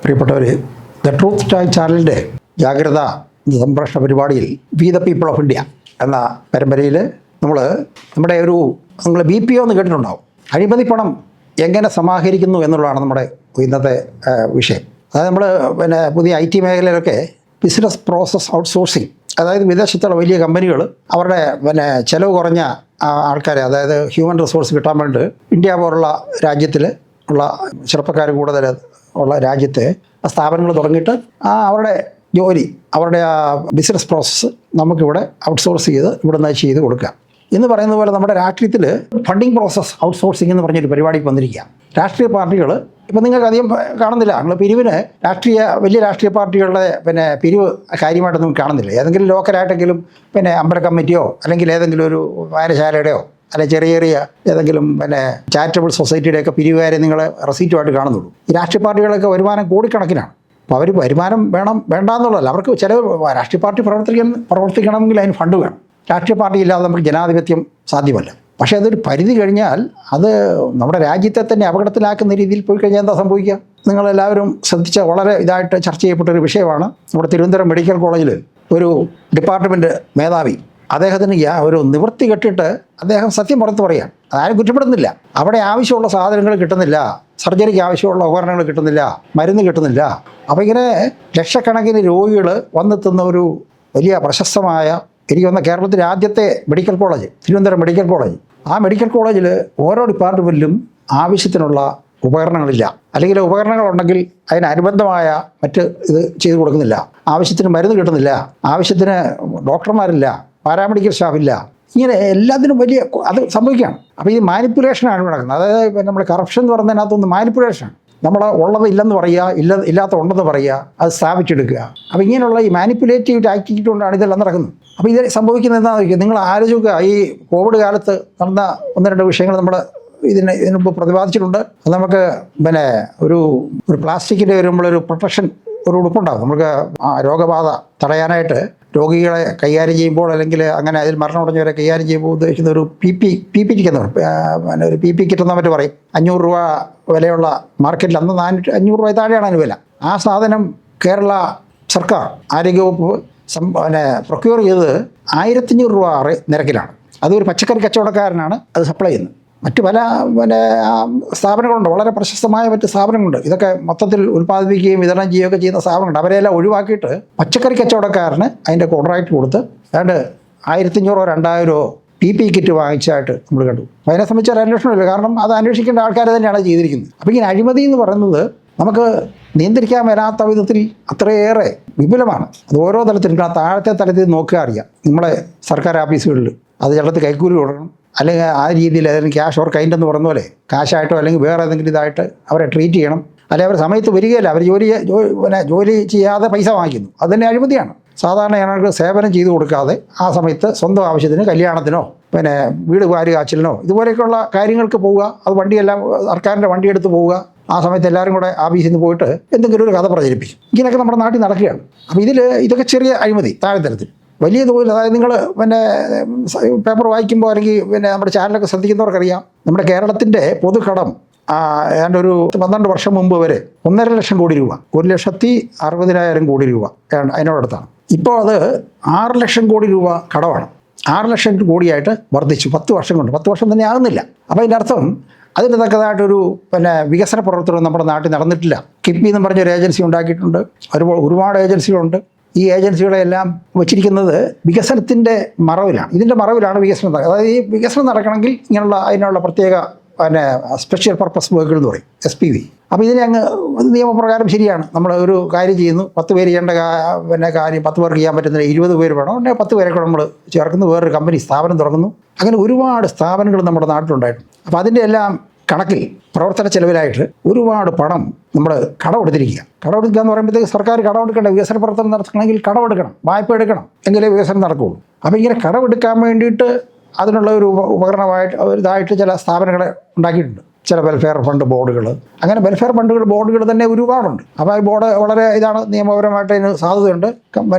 പ്രിയപ്പെട്ടവർ, the truth time ചാനലിൻ്റെ ജാഗ്രത സംപ്രേഷണ പരിപാടിയിൽ we the people of India എന്ന പരമ്പരയിൽ നമ്മുടെ നിങ്ങൾ BPO എന്ന് കേട്ടിട്ടുണ്ടാവും. അഴിമതി പണം എങ്ങനെ സമാഹരിക്കുന്നു എന്നുള്ളതാണ് നമ്മുടെ ഇന്നത്തെ വിഷയം. അതായത് നമ്മൾ പുതിയ IT മേഖലയിലൊക്കെ ബിസിനസ് പ്രോസസ് ഔട്ട്സോഴ്സിങ്, അതായത് വിദേശത്തുള്ള വലിയ കമ്പനികൾ അവരുടെ ചിലവ് കുറഞ്ഞ ആൾക്കാരെ, അതായത് ഹ്യൂമൻ റിസോഴ്സ് കിട്ടാൻ വേണ്ടി ഇന്ത്യ പോലുള്ള രാജ്യത്തിൽ ഉള്ള ചെറുപ്പക്കാർ കൂടുതൽ ഉള്ള രാജ്യത്തെ സ്ഥാപനങ്ങൾ തുടങ്ങിയിട്ട് അവരുടെ ജോലി, അവരുടെ ബിസിനസ് പ്രോസസ്സ് നമുക്കിവിടെ ഔട്ട്സോഴ്സ് ചെയ്ത് ഇവിടെ നിന്ന് ചെയ്ത് കൊടുക്കുക എന്ന് പറയുന്നത് പോലെ നമ്മുടെ രാഷ്ട്രീയത്തിൽ ഫണ്ടിങ് പ്രോസസ് ഔട്ട്സോഴ്സിംഗ് എന്ന് പറഞ്ഞൊരു പരിപാടിക്ക് വന്നിരിക്കുക. രാഷ്ട്രീയ പാർട്ടികൾ ഇപ്പം നിങ്ങൾക്ക് അധികം കാണുന്നില്ല. നിങ്ങൾ പിരിവിന് വലിയ രാഷ്ട്രീയ പാർട്ടികളുടെ പിരിവ് കാര്യമായിട്ടൊന്നും കാണുന്നില്ല. ഏതെങ്കിലും ലോക്കലായിട്ടെങ്കിലും അമ്പല കമ്മിറ്റിയോ അല്ലെങ്കിൽ ഏതെങ്കിലും ഒരു വായനശാലയുടെയോ അല്ലെങ്കിൽ ചെറിയ ഏതെങ്കിലും ചാരിറ്റബിൾ സൊസൈറ്റിയുടെയൊക്കെ പിരിവുകാരെ നിങ്ങൾ റെസീറ്റുമായിട്ട് കാണുന്നുള്ളൂ. ഈ രാഷ്ട്രീയ പാർട്ടികളൊക്കെ വരുമാനം കോടിക്കണക്കിനാണ്. അപ്പോൾ അവർ വരുമാനം വേണ്ടാന്നുള്ളതല്ല, അവർക്ക് ചില രാഷ്ട്രീയ പാർട്ടി പ്രവർത്തിക്കണമെങ്കിൽ അതിന് ഫണ്ട് വേണം. രാഷ്ട്രീയ പാർട്ടി ഇല്ലാതെ നമുക്ക് ജനാധിപത്യം സാധ്യമല്ല. പക്ഷേ അതൊരു പരിധി കഴിഞ്ഞാൽ അത് നമ്മുടെ രാജ്യത്തെ തന്നെ അപകടത്തിലാക്കുന്ന രീതിയിൽ പോയി കഴിഞ്ഞാൽ എന്താ സംഭവിക്കുക? നിങ്ങളെല്ലാവരും ശ്രദ്ധിച്ച വളരെ ഇതായിട്ട് ചർച്ച ചെയ്യപ്പെട്ടൊരു വിഷയമാണ്. നമ്മുടെ തിരുവനന്തപുരം മെഡിക്കൽ കോളേജിൽ ഒരു ഡിപ്പാർട്ട്മെൻറ്റ് മേധാവി, അദ്ദേഹത്തിന് ഒരു നിവൃത്തി കെട്ടിട്ട് അദ്ദേഹം സത്യം പുറത്ത് പറയാം. അതാരും കുറ്റപ്പെടുന്നില്ല. അവിടെ ആവശ്യമുള്ള സാധനങ്ങൾ കിട്ടുന്നില്ല, സർജറിക്ക് ആവശ്യമുള്ള ഉപകരണങ്ങൾ കിട്ടുന്നില്ല, മരുന്ന് കിട്ടുന്നില്ല. അപ്പോൾ ഇങ്ങനെ ലക്ഷക്കണക്കിന് രോഗികൾ വന്നെത്തുന്ന ഒരു വലിയ പ്രശസ്തമായ, എനിക്ക് വന്ന കേരളത്തിലെ ആദ്യത്തെ medical college Thiruvananthapuram medical college. ആ മെഡിക്കൽ കോളേജിൽ ഓരോ ഡിപ്പാർട്ട്മെൻറ്റിലും ആവശ്യത്തിനുള്ള ഉപകരണങ്ങളില്ല, അല്ലെങ്കിൽ ഉപകരണങ്ങളുണ്ടെങ്കിൽ അതിനനുബന്ധമായ മറ്റ് ഇത് ചെയ്തു കൊടുക്കുന്നില്ല. ആവശ്യത്തിന് മരുന്ന് കിട്ടുന്നില്ല, ആവശ്യത്തിന് ഡോക്ടർമാരില്ല, പാരാമെഡിക്കൽ സ്റ്റാഫില്ല. ഇങ്ങനെ എല്ലാത്തിനും വലിയ അത് സംഭവിക്കുകയാണ്. അപ്പോൾ ഈ മാനിപ്പുലേഷനാണ് നടക്കുന്നത്. അതായത് നമ്മൾ കറപ്ഷൻ എന്ന് പറയുന്നതിനകത്തൊന്ന് മാനിപ്പുലേഷനാണ്. നമ്മൾ ഉള്ളത് ഇല്ലെന്ന് പറയുക, ഇല്ലാത്ത ഉണ്ടെന്ന് പറയുക, അത് സ്ഥാപിച്ചെടുക്കുക. അപ്പോൾ ഇങ്ങനെയുള്ള ഈ മാനിപ്പുലേറ്റീവ് ആക്ടിവിറ്റി കൊണ്ടാണ് ഇതെല്ലാം നടക്കുന്നത്. അപ്പോൾ ഇത് സംഭവിക്കുന്നത് എന്താണെന്ന് ചോദിക്കുക. നിങ്ങൾ ആലോചിക്കുക, ഈ കോവിഡ് കാലത്ത് നടന്ന 1-2 വിഷയങ്ങൾ നമ്മൾ ഇതിന് മുമ്പ് പ്രതിപാദിച്ചിട്ടുണ്ട്. അത് നമുക്ക് ഒരു പ്ലാസ്റ്റിക്കിൻ്റെ നമ്മളൊരു പ്രൊട്ടക്ഷൻ, ഒരു ഉടുപ്പുണ്ടാകും. നമുക്ക് രോഗബാധ തടയാനായിട്ട് രോഗികളെ കൈകാര്യം ചെയ്യുമ്പോൾ, അല്ലെങ്കിൽ അങ്ങനെ അതിൽ മരണമടഞ്ഞവരെ കൈകാര്യം ചെയ്യുമ്പോൾ ഉദ്ദേശിക്കുന്ന ഒരു PPE കിറ്റ് എന്ന് പറയും. ഒരു PPE കിറ്റ് എന്ന് മറ്റു പറയും. 500 രൂപ വിലയുള്ള മാർക്കറ്റിൽ അന്ന് 500 രൂപ താഴെയാണ് അതിന് വില. ആ സാധനം കേരള സർക്കാർ ആരോഗ്യവകുപ്പ് പ്രൊക്യൂർ ചെയ്തത് 1500 രൂപ നിരക്കിലാണ്. അതൊരു പച്ചക്കറി കച്ചവടക്കാരനാണ് അത് സപ്ലൈ ചെയ്യുന്നത്. മറ്റ് പല സ്ഥാപനങ്ങളുണ്ട്, വളരെ പ്രശസ്തമായ മറ്റ് സ്ഥാപനങ്ങളുണ്ട്. ഇതൊക്കെ മൊത്തത്തിൽ ഉൽപ്പാദിപ്പിക്കുകയും വിതരണം ചെയ്യുകയൊക്കെ ചെയ്യുന്ന സ്ഥാപനങ്ങളുണ്ട്. അവരെല്ലാം ഒഴിവാക്കിയിട്ട് പച്ചക്കറി കച്ചവടക്കാരന് അതിൻ്റെ കോൺട്രാക്റ്റ് കൊടുത്ത് ഏതാണ്ട് 1500-2000 PPE കിറ്റ് വാങ്ങിച്ചായിട്ട് നമ്മൾ കണ്ടു. അപ്പോൾ അതിനെ സംബന്ധിച്ച് ഒരു അന്വേഷണമില്ല. കാരണം അത് അന്വേഷിക്കേണ്ട ആൾക്കാർ തന്നെയാണ് ചെയ്തിരിക്കുന്നത്. അപ്പോൾ ഇങ്ങനെ അഴിമതി എന്ന് പറയുന്നത് നമുക്ക് നിയന്ത്രിക്കാൻ വരാത്ത വിധത്തിൽ അത്രയേറെ വിപുലമാണ്. അത് ഓരോ തലത്തിലും, താഴത്തെ തലത്തിൽ നോക്കുക അറിയാം. നമ്മളെ സർക്കാർ ഓഫീസുകളിൽ അത് ചിലടത്ത് കൈക്കൂലി കൊടുക്കണം, അല്ലെങ്കിൽ ആ രീതിയിൽ ഏതെങ്കിലും ക്യാഷ് ഓർ കൈൻഡ് എന്ന് പറയുന്ന പോലെ കാശായിട്ടോ അല്ലെങ്കിൽ വേറെ ഏതെങ്കിലും ഇതായിട്ട് അവരെ ട്രീറ്റ് ചെയ്യണം. അല്ലെങ്കിൽ അവർ സമയത്ത് വരികയില്ല, അവർ ജോലി ചെയ്യാതെ പൈസ വാങ്ങിക്കുന്നു. അത് തന്നെ അഴിമതിയാണ്. സാധാരണ ജനങ്ങൾക്ക് സേവനം ചെയ്തു കൊടുക്കാതെ ആ സമയത്ത് സ്വന്തം ആവശ്യത്തിന്, കല്യാണത്തിനോ വീട് വാരി കാച്ചിലിനോ ഇതുപോലെയൊക്കെയുള്ള കാര്യങ്ങൾക്ക് പോവുക. അത് വണ്ടിയെല്ലാം സർക്കാരിൻ്റെ വണ്ടിയെടുത്ത് പോവുക. ആ സമയത്ത് എല്ലാവരും കൂടെ ഓഫീസിൽ നിന്ന് പോയിട്ട് എന്തെങ്കിലും ഒരു കഥ പ്രചരിപ്പിക്കും. ഇങ്ങനെയൊക്കെ നമ്മുടെ നാട്ടിൽ നടക്കുകയാണ്. അപ്പോൾ ഇതൊക്കെ ചെറിയ അഴിമതി താഴെത്തരത്തിൽ. വലിയ തോതിൽ, അതായത് നിങ്ങൾ പേപ്പർ വായിക്കുമ്പോൾ അല്ലെങ്കിൽ നമ്മുടെ ചാനലൊക്കെ ശ്രദ്ധിക്കുന്നവർക്കറിയാം, നമ്മുടെ കേരളത്തിൻ്റെ പൊതുകടം ഏതാണ്ട് ഒരു 12 വർഷം മുമ്പ് വരെ 1.5 ലക്ഷം കോടി രൂപ, 1,60,000 കോടി രൂപ അതിനോടടുത്താണ്. ഇപ്പോൾ അത് 6 ലക്ഷം കോടി രൂപ കടമാണ്. 6 ലക്ഷം കോടിയായിട്ട് വർദ്ധിച്ചു 10 വർഷം കൊണ്ട്. 10 വർഷം തന്നെ ആകുന്നില്ല. അപ്പോൾ അതിൻ്റെ അർത്ഥം അതിന് തക്കതായിട്ടൊരു വികസന പ്രവർത്തനം നമ്മുടെ നാട്ടിൽ നടന്നിട്ടില്ല. കിഫ്ബി എന്ന് പറഞ്ഞൊരു ഏജൻസി ഉണ്ടാക്കിയിട്ടുണ്ട്. ഒരുപാട് ഏജൻസികളുണ്ട്. ഈ ഏജൻസികളെല്ലാം വച്ചിരിക്കുന്നത് വികസനത്തിൻ്റെ മറവിലാണ്. ഇതിൻ്റെ മറവിലാണ് വികസനം. അതായത് ഈ വികസനം നടക്കണമെങ്കിൽ അതിനുള്ള പ്രത്യേക സ്പെഷ്യൽ പർപ്പസ് വർക്കുകൾ എന്ന് പറയും, SPV. അപ്പോൾ ഇതിനെ നിയമപ്രകാരം ശരിയാണ്. നമ്മൾ ഒരു കാര്യം ചെയ്യുന്നു, 10 പേര് ചെയ്യേണ്ട കാര്യം 10 പേർക്ക് ചെയ്യാൻ പറ്റുന്നില്ല, 20 പേര് വേണം, ഉടനെ 10 പേരെ കൂടെ നമ്മൾ ചേർക്കുന്നു, വേറൊരു കമ്പനി സ്ഥാപനം തുടങ്ങുന്നു. അങ്ങനെ ഒരുപാട് സ്ഥാപനങ്ങൾ നമ്മുടെ നാട്ടിലുണ്ടായിട്ടുണ്ട്. അപ്പോൾ അതിൻ്റെ എല്ലാം കണക്കിൽ പ്രവർത്തന ചെലവിലായിട്ട് ഒരുപാട് പണം നമ്മൾ കടമെടുത്തിരിക്കുക. കടമെടുക്കുക എന്ന് പറയുമ്പോഴത്തേക്ക് സർക്കാർ കടമെടുക്കേണ്ട, വികസന പ്രവർത്തനം നടത്തണമെങ്കിൽ കടമെടുക്കണം, വായ്പ എടുക്കണം, എങ്കിലേ വികസനം നടക്കുകയുള്ളൂ. അപ്പോൾ ഇങ്ങനെ കടമെടുക്കാൻ വേണ്ടിയിട്ട് അതിനുള്ള ഒരു ഉപകരണമായിട്ട് ഇതായിട്ട് ചില സ്ഥാപനങ്ങളെ ഉണ്ടാക്കിയിട്ടുണ്ട്. ചില വെൽഫെയർ ഫണ്ട് ബോർഡുകൾ, അങ്ങനെ വെൽഫെയർ ഫണ്ടുകൾ ബോർഡുകൾ തന്നെ ഒരുപാടുണ്ട്. അപ്പോൾ ഈ ബോർഡ് വളരെ ഇതാണ്, നിയമപരമായിട്ട് അതിന് സാധ്യതയുണ്ട്.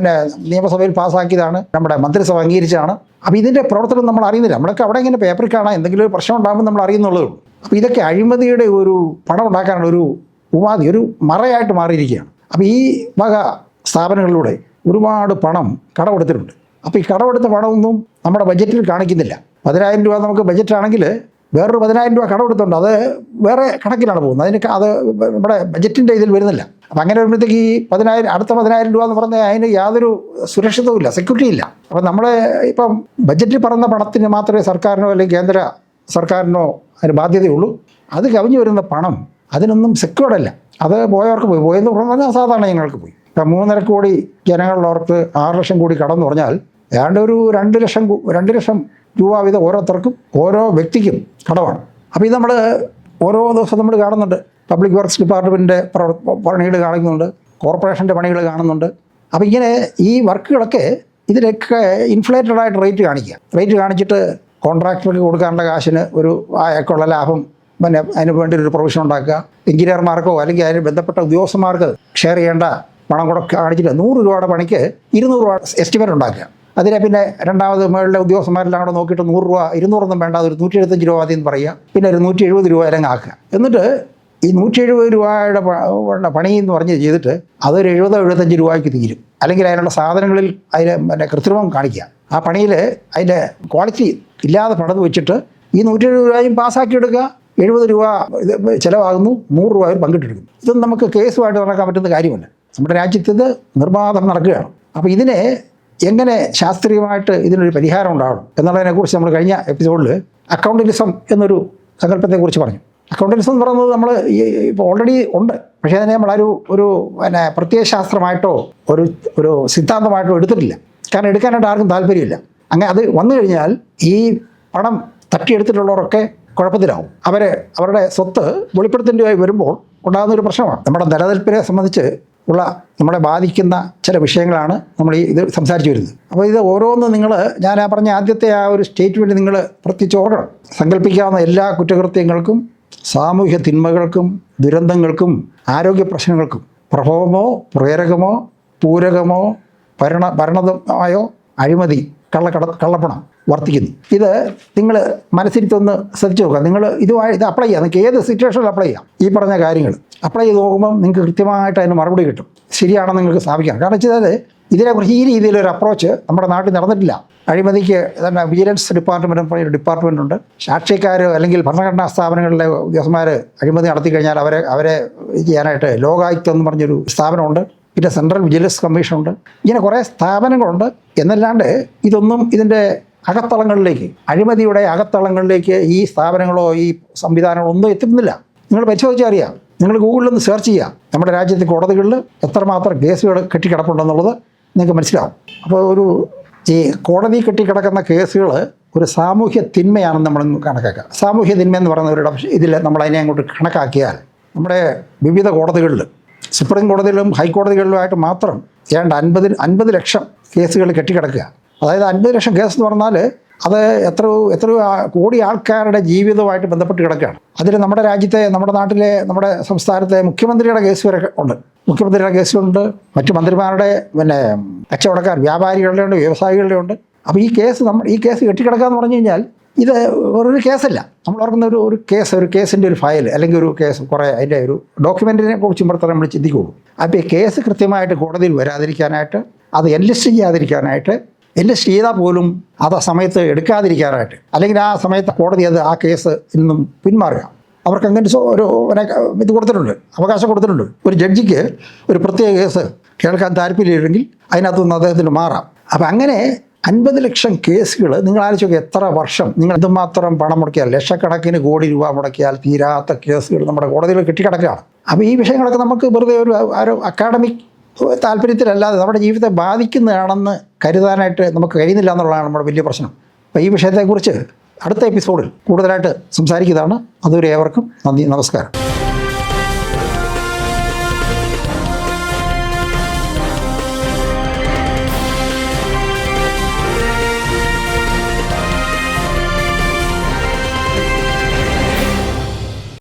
നിയമസഭയിൽ പാസ്സാക്കിയതാണ്, നമ്മുടെ മന്ത്രിസഭ അംഗീകരിച്ചതാണ്. അപ്പോൾ ഇതിൻ്റെ പ്രവർത്തനം നമ്മൾ അറിയുന്നില്ല. നമ്മളൊക്കെ അവിടെ ഇങ്ങനെ പേപ്പറിൽ കാണാം, എന്തെങ്കിലും ഒരു പ്രശ്നം ഉണ്ടാകുമ്പോൾ നമ്മൾ അറിയുന്നുള്ളൂ. അപ്പോൾ ഇതൊക്കെ അഴിമതിയുടെ ഒരു പണം ഉണ്ടാക്കാനുള്ള ഉപാധി, ഒരു മറയായിട്ട് മാറിയിരിക്കുകയാണ്. അപ്പോൾ ഈ വക സ്ഥാപനങ്ങളിലൂടെ ഒരുപാട് പണം കടമെടുത്തിട്ടുണ്ട്. അപ്പോൾ ഈ കടമെടുത്ത പണമൊന്നും നമ്മുടെ ബഡ്ജറ്റിൽ കാണിക്കുന്നില്ല. 10,000 രൂപ നമുക്ക് ബഡ്ജറ്റാണെങ്കിൽ വേറൊരു 10,000 രൂപ കടമെടുത്തുണ്ട്, അത് വേറെ കണക്കിലാണ് പോകുന്നത്. അത് നമ്മുടെ ബഡ്ജറ്റിൻ്റെ ഇതിൽ വരുന്നില്ല. അപ്പം അങ്ങനെ വരുമ്പോഴത്തേക്ക് ഈ 10,000 അടുത്ത 10,000 രൂപ എന്ന് പറഞ്ഞാൽ അതിന് യാതൊരു സുരക്ഷിതവും ഇല്ല, സെക്യൂരിറ്റി ഇല്ല. അപ്പം നമ്മൾ ഇപ്പം ബഡ്ജറ്റിൽ പറഞ്ഞ പണത്തിന് മാത്രമേ സർക്കാരിനോ അല്ലെങ്കിൽ കേന്ദ്ര സർക്കാരിനോ അതിന് ബാധ്യതയുള്ളൂ. അത് കവിഞ്ഞു വരുന്ന പണം അതിനൊന്നും സെക്യൂർഡ് അല്ല. അത് പോയവർക്ക് പോയെന്ന് പറഞ്ഞാൽ സാധാരണ ഞങ്ങൾക്ക് പോയി. ഇപ്പം 3.5 കോടി ജനങ്ങളുള്ളവർക്ക് 6 ലക്ഷം കോടി കടമെന്ന് പറഞ്ഞാൽ ഏതാണ്ട് ഒരു 2 ലക്ഷം രൂപ വീതം ഓരോരുത്തർക്കും ഓരോ വ്യക്തിക്കും കടമാണ്. അപ്പോൾ ഇത് നമ്മൾ ഓരോ ദിവസം നമ്മൾ കാണുന്നുണ്ട്. പബ്ലിക് വർക്ക്സ് ഡിപ്പാർട്ട്മെൻറ്റിൻ്റെ പണികൾ കാണിക്കുന്നുണ്ട്, കോർപ്പറേഷൻ്റെ പണികൾ കാണുന്നുണ്ട്. അപ്പോൾ ഇങ്ങനെ ഈ വർക്കുകളൊക്കെ ഇതിലൊക്കെ ഇൻഫ്ലേറ്റഡ് ആയിട്ട് റേറ്റ് കാണിച്ചിട്ട് കോൺട്രാക്ടർക്ക് കൊടുക്കാനുള്ള കാശിന് ഒരു ആയക്കുള്ള ലാഭം പിന്നെ അതിന് വേണ്ടി ഒരു പ്രൊവിഷൻ ഉണ്ടാക്കുക, എഞ്ചിനീയർമാർക്കോ അല്ലെങ്കിൽ അതിന് ബന്ധപ്പെട്ട ഉദ്യോഗസ്ഥന്മാർക്ക് ഷെയർ ചെയ്യേണ്ട പണം കൂടെ കാണിച്ചിട്ട് 100 രൂപയുടെ പണിക്ക് 200 രൂപ എസ്റ്റിമേറ്റ് ഉണ്ടാക്കുക. അതിനെ പിന്നെ രണ്ടാമത് മുകളിലെ ഉദ്യോഗസ്ഥന്മാരെല്ലാം കൂടെ നോക്കിയിട്ട് 100 രൂപ 200 വേണ്ട, ഒരു 175 രൂപ മതി എന്ന് പറയുക, പിന്നെ ഒരു 170 രൂപ അല്ലെങ്കിൽ ആക്കുക. എന്നിട്ട് ഈ 170 രൂപയുടെ പണി എന്ന് പറഞ്ഞ് ചെയ്തിട്ട് അതൊരു 70-75 രൂപയ്ക്ക് തീരും. അല്ലെങ്കിൽ അതിനുള്ള സാധനങ്ങളിൽ അതിന് പിന്നെ കൃത്രിമം കാണിക്കുക. ആ പണിയിൽ അതിൻ്റെ ക്വാളിറ്റി ഇല്ലാതെ പണിത് വെച്ചിട്ട് ഈ 170 രൂപയും പാസ്സാക്കി എടുക്കുക, 70 രൂപ ഇത് ചിലവാകുന്നു, 100 രൂപ പങ്കിട്ടെടുക്കുന്നു. ഇതൊന്നും നമുക്ക് കേസുമായിട്ട് നടക്കാൻ പറ്റുന്ന കാര്യമല്ല. നമ്മുടെ രാജ്യത്ത് ഇത് നിർബാധം നടക്കുകയാണ്. അപ്പോൾ ഇതിനെ എങ്ങനെ ശാസ്ത്രീയമായിട്ട് ഇതിനൊരു പരിഹാരം ഉണ്ടാവണം എന്നുള്ളതിനെക്കുറിച്ച് നമ്മൾ കഴിഞ്ഞ എപ്പിസോഡിൽ അക്കൗണ്ടന്റിസം എന്നൊരു സങ്കല്പത്തെക്കുറിച്ച് പറഞ്ഞു. അക്കൗണ്ടന്റിസം എന്ന് പറയുന്നത് നമ്മൾ ഇപ്പോൾ ഓൾറെഡി ഉണ്ട്, പക്ഷേ അതിനെ നമ്മളൊരു പിന്നെ പ്രത്യയശാസ്ത്രമായിട്ടോ ഒരു സിദ്ധാന്തമായിട്ടോ എടുത്തിട്ടില്ല. കാരണം എടുക്കാനായിട്ട് ആർക്കും താല്പര്യമില്ല. അങ്ങനെ അത് വന്നു കഴിഞ്ഞാൽ ഈ പണം തട്ടിയെടുത്തിട്ടുള്ളവരൊക്കെ കുഴപ്പത്തിലാവും. അവരുടെ സ്വത്ത് വെളിപ്പെടുത്തേണ്ടതായി വരുമ്പോൾ ഉണ്ടാകുന്നൊരു പ്രശ്നമാണ്. നമ്മുടെ നിലനിൽപ്പിനെ സംബന്ധിച്ച് ഉള്ള നമ്മളെ ബാധിക്കുന്ന ചില വിഷയങ്ങളാണ് നമ്മൾ ഇത് സംസാരിച്ചു വരുന്നത്. അപ്പോൾ ഇത് ഓരോന്നും ഞാൻ പറഞ്ഞ ആദ്യത്തെ ആ ഒരു സ്റ്റേറ്റ്മെൻറ്റ് നിങ്ങൾ പ്രത്യേകിച്ച് ഓർക്കണം. സങ്കല്പിക്കാവുന്ന എല്ലാ കുറ്റകൃത്യങ്ങൾക്കും, സാമൂഹ്യ തിന്മകൾക്കും, ദുരന്തങ്ങൾക്കും, ആരോഗ്യ പ്രശ്നങ്ങൾക്കും പ്രഭവമോ പ്രേരകമോ പൂരകമോ ഭരണമായോ അഴിമതി, കള്ളപ്പണം വർത്തിക്കുന്നു. ഇത് നിങ്ങൾ മനസ്സിരുത്തൊന്ന് ശ്രദ്ധിച്ച് നോക്കുക. നിങ്ങൾ ഇത് അപ്ലൈ ചെയ്യാം. നിങ്ങൾക്ക് ഏത് സിറ്റുവേഷനിൽ അപ്ലൈ ചെയ്യാം. ഈ പറഞ്ഞ കാര്യങ്ങൾ അപ്ലൈ ചെയ്ത് നോക്കുമ്പം നിങ്ങൾക്ക് കൃത്യമായിട്ട് അതിന് മറുപടി കിട്ടും. ശരിയാണെന്ന് നിങ്ങൾക്ക് സ്ഥാപിക്കാം. കാരണം വെച്ചാൽ ഇതിനെക്കുറിച്ച് ഈ രീതിയിലൊരു അപ്രോച്ച് നമ്മുടെ നാട്ടിൽ നടന്നിട്ടില്ല. അഴിമതിക്ക് തന്നെ വിജിലൻസ് ഡിപ്പാർട്ട്മെൻറ്റ് പറഞ്ഞൊരു ഡിപ്പാർട്ട്മെൻറ്റുണ്ട്. സാക്ഷിക്കാർ അല്ലെങ്കിൽ ഭരണഘടനാ സ്ഥാപനങ്ങളിലെ ഉദ്യോഗസ്ഥന്മാർ അഴിമതി നടത്തി കഴിഞ്ഞാൽ അവരെ ചെയ്യാനായിട്ട് ലോകായുക്തം എന്ന് പറഞ്ഞൊരു സ്ഥാപനമുണ്ട്. പിന്നെ സെൻട്രൽ വിജിലൻസ് കമ്മീഷനുണ്ട്. ഇങ്ങനെ കുറേ സ്ഥാപനങ്ങളുണ്ട്. എന്നല്ലാണ്ട് ഇതൊന്നും ഇതിൻ്റെ അകത്തളങ്ങളിലേക്ക്, അഴിമതിയുടെ അകത്തളങ്ങളിലേക്ക് ഈ സ്ഥാപനങ്ങളോ ഈ സംവിധാനങ്ങളോ ഒന്നും എത്തുന്നില്ല. നിങ്ങൾ പരിശോധിച്ചാൽ അറിയാം. നിങ്ങൾ ഗൂഗിളിലൊന്ന് സെർച്ച് ചെയ്യുക. നമ്മുടെ രാജ്യത്തെ കോടതികളിൽ എത്രമാത്രം കേസുകൾ കെട്ടിക്കിടപ്പുണ്ടെന്നുള്ളത് നിങ്ങൾക്ക് മനസ്സിലാവും. അപ്പോൾ ഈ കോടതി കെട്ടിക്കിടക്കുന്ന കേസുകൾ ഒരു സാമൂഹ്യ തിന്മയാണെന്ന് നമ്മൾ കണക്കാക്കുക. സാമൂഹ്യ തിന്മ എന്ന് പറയുന്നവരുടെ ഇതിൽ നമ്മളതിനെ അങ്ങോട്ട് കണക്കാക്കിയാൽ നമ്മുടെ വിവിധ കോടതികളിൽ, സുപ്രീം കോടതിയിലും ഹൈക്കോടതികളിലുമായിട്ട് മാത്രം ഏതാണ്ട് 50 ലക്ഷം കേസുകൾ കെട്ടിക്കിടക്കുക. അതായത് 50 ലക്ഷം കേസ് എന്ന് പറഞ്ഞാൽ അത് എത്രയോ കോടി ആൾക്കാരുടെ ജീവിതവുമായിട്ട് ബന്ധപ്പെട്ട് കിടക്കുകയാണ്. അതിൽ നമ്മുടെ രാജ്യത്തെ, നമ്മുടെ നാട്ടിലെ, നമ്മുടെ സംസ്ഥാനത്തെ മുഖ്യമന്ത്രിയുടെ കേസ് വരെ ഉണ്ട്. മുഖ്യമന്ത്രിയുടെ കേസുണ്ട്, മറ്റു മന്ത്രിമാരുടെ, പിന്നെ കച്ചവടക്കാർ, വ്യാപാരികളുടെ ഉണ്ട്, വ്യവസായികളുടെ ഉണ്ട്. അപ്പോൾ ഈ കേസ് കെട്ടിക്കിടക്കുക എന്ന് പറഞ്ഞു കഴിഞ്ഞാൽ ഇത് ഒരു കേസല്ല. നമ്മൾ ഓർക്കുന്ന ഒരു കേസിൻ്റെ ഒരു ഫയൽ അല്ലെങ്കിൽ ഒരു കേസ് കുറേ അതിൻ്റെ ഒരു ഡോക്യുമെൻറ്റിനെ കുറിച്ച് ഇമ്പർത്തരം നമ്മൾ ചിന്തിക്കുകയുള്ളൂ. അപ്പോൾ ഈ കേസ് കൃത്യമായിട്ട് കോടതിയിൽ വരാതിരിക്കാനായിട്ട്, അത് എൻലിസ്റ്റ് ചെയ്യാതിരിക്കാനായിട്ട്, എൻലിസ്റ്റ് ചെയ്താൽ പോലും അത് ആ സമയത്ത് എടുക്കാതിരിക്കാനായിട്ട്, അല്ലെങ്കിൽ ആ സമയത്ത് കോടതി ആ കേസ് നിന്നും പിന്മാറുക. അവർക്ക് അങ്ങനെ ഒരു ഇത് കൊടുത്തിട്ടുണ്ട്, അവകാശം കൊടുത്തിട്ടുണ്ട്. ഒരു ജഡ്ജിക്ക് ഒരു പ്രത്യേക കേസ് കേൾക്കാൻ താല്പര്യമില്ലെങ്കിൽ അതിനകത്തുനിന്ന് അദ്ദേഹത്തിന് മാറാം. അപ്പം അങ്ങനെ 50 ലക്ഷം കേസുകൾ നിങ്ങൾ ആലോചിച്ച് എത്ര വർഷം നിങ്ങൾ എന്തുമാത്രം പണം മുടക്കിയാൽ, ലക്ഷക്കണക്കിന് കോടി രൂപ മുടക്കിയാൽ തീരാത്ത കേസുകൾ നമ്മുടെ കോടതിയിൽ കെട്ടിക്കിടക്കുകയാണ്. അപ്പോൾ ഈ വിഷയങ്ങളൊക്കെ നമുക്ക് വെറുതെ ഒരു അക്കാഡമിക് താല്പര്യത്തിലല്ലാതെ നമ്മുടെ ജീവിതത്തെ ബാധിക്കുന്നതാണെന്ന് കരുതാനായിട്ട് നമുക്ക് കഴിയുന്നില്ല എന്നുള്ളതാണ് നമ്മുടെ വലിയ പ്രശ്നം. അപ്പോൾ ഈ വിഷയത്തെക്കുറിച്ച് അടുത്ത എപ്പിസോഡിൽ കൂടുതലായിട്ട് സംസാരിക്കുന്നതാണ്. അതുവരെ ഏവർക്കും നന്ദി, നമസ്കാരം.